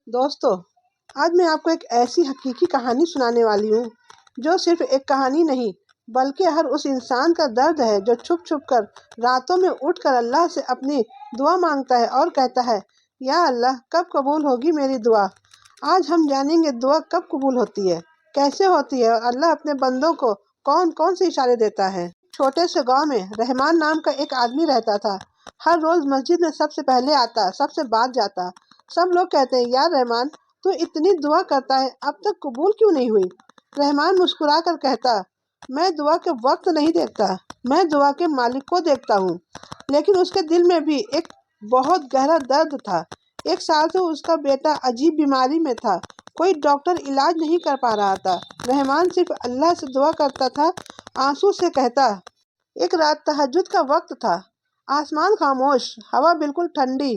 دوستو، آج میں آپ کو ایک ایسی حقیقی کہانی سنانے والی ہوں جو صرف ایک کہانی نہیں بلکہ ہر اس انسان کا درد ہے جو چھپ چھپ کر راتوں میں اٹھ کر اللہ سے اپنی دعا مانگتا ہے اور کہتا ہے، یا اللہ کب قبول ہوگی میری دعا۔ آج ہم جانیں گے دعا کب قبول ہوتی ہے، کیسے ہوتی ہے اور اللہ اپنے بندوں کو کون کون سے اشارے دیتا ہے۔ چھوٹے سے گاؤں میں رحمان نام کا ایک آدمی رہتا تھا۔ ہر روز مسجد میں سب سے پہلے آتا، سب سے بعد جاتا۔ سب لوگ کہتے ہیں، یار رحمان تو اتنی دعا کرتا ہے، اب تک قبول کیوں نہیں ہوئی؟ رحمان مسکرا کر کہتا، میں دعا کے وقت نہیں دیکھتا، میں دعا کے مالک کو دیکھتا ہوں۔ لیکن اس کے دل میں بھی ایک بہت گہرا درد تھا۔ 1 سال سے اس کا بیٹا عجیب بیماری میں تھا، کوئی ڈاکٹر علاج نہیں کر پا رہا تھا۔ رحمان صرف اللہ سے دعا کرتا تھا، آنسو سے کہتا۔ ایک رات تہجد کا وقت تھا، آسمان خاموش، ہوا بالکل ٹھنڈی،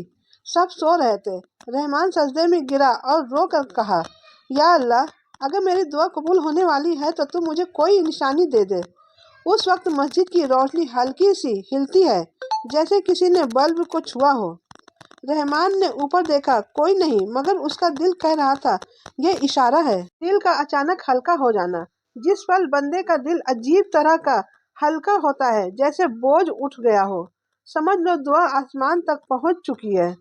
سب سو رہے تھے۔ رحمان سجدے میں گرا اور رو کر کہا، یا اللہ اگر میری دعا قبول ہونے والی ہے تو مجھے کوئی نشانی دے دے۔ اس وقت مسجد کی روشنی ہلکی سی ہلتی ہے، جیسے کسی نے بلب کو چھوا ہو۔ رحمان نے اوپر دیکھا، کوئی نہیں، مگر اس کا دل کہہ رہا تھا، یہ اشارہ ہے۔ دل کا اچانک ہلکا ہو جانا، جس پل بندے کا دل عجیب طرح کا ہلکا ہوتا ہے، جیسے بوجھ اٹھ گیا ہو، سمجھ لو دعا آسمان تک پہنچ چکی ہے۔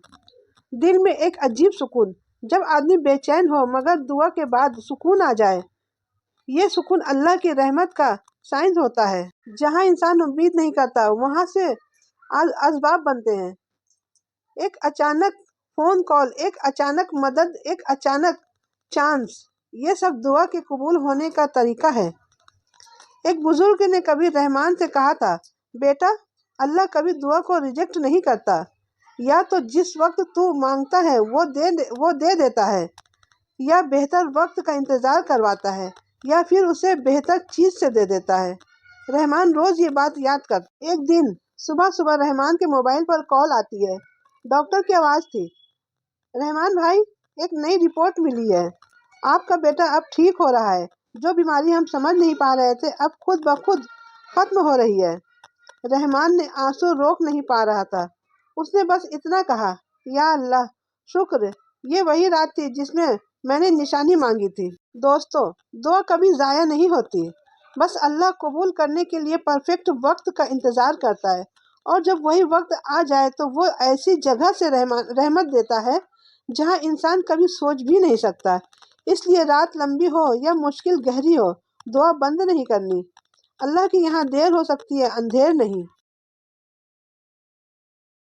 دل میں ایک عجیب سکون، جب آدمی بے چین ہو مگر دعا کے بعد سکون آ جائے، یہ سکون اللہ کی رحمت کا سائن ہوتا ہے۔ جہاں انسان امید نہیں کرتا وہاں سے اسباب بنتے ہیں۔ ایک اچانک فون کال، ایک اچانک مدد، ایک اچانک چانس، یہ سب دعا کے قبول ہونے کا طریقہ ہے۔ ایک بزرگ نے کبھی رحمان سے کہا تھا، بیٹا اللہ کبھی دعا کو ریجیکٹ نہیں کرتا، یا تو جس وقت تو مانگتا ہے وہ دے دیتا ہے، یا بہتر وقت کا انتظار کرواتا ہے، یا پھر اسے بہتر چیز سے دے دیتا ہے۔ رحمان روز یہ بات یاد کرتا۔ ایک دن صبح رحمان کے موبائل پر کال آتی ہے، ڈاکٹر کی آواز تھی، رحمان بھائی ایک نئی رپورٹ ملی ہے، آپ کا بیٹا اب ٹھیک ہو رہا ہے، جو بیماری ہم سمجھ نہیں پا رہے تھے اب خود بخود ختم ہو رہی ہے۔ رحمان نے آنسو روک نہیں پا رہا تھا، اس نے بس اتنا کہا، یا اللہ شکر، یہ وہی رات تھی جس میں نے نشانی مانگی تھی۔ دوستو، دعا کبھی ضائع نہیں ہوتی، بس اللہ قبول کرنے کے لیے پرفیکٹ وقت کا انتظار کرتا ہے، اور جب وہی وقت آ جائے تو وہ ایسی جگہ سے رحمت دیتا ہے جہاں انسان کبھی سوچ بھی نہیں سکتا۔ اس لیے رات لمبی ہو یا مشکل گہری ہو، دعا بند نہیں کرنی۔ اللہ کے یہاں دیر ہو سکتی ہے، اندھیر نہیں۔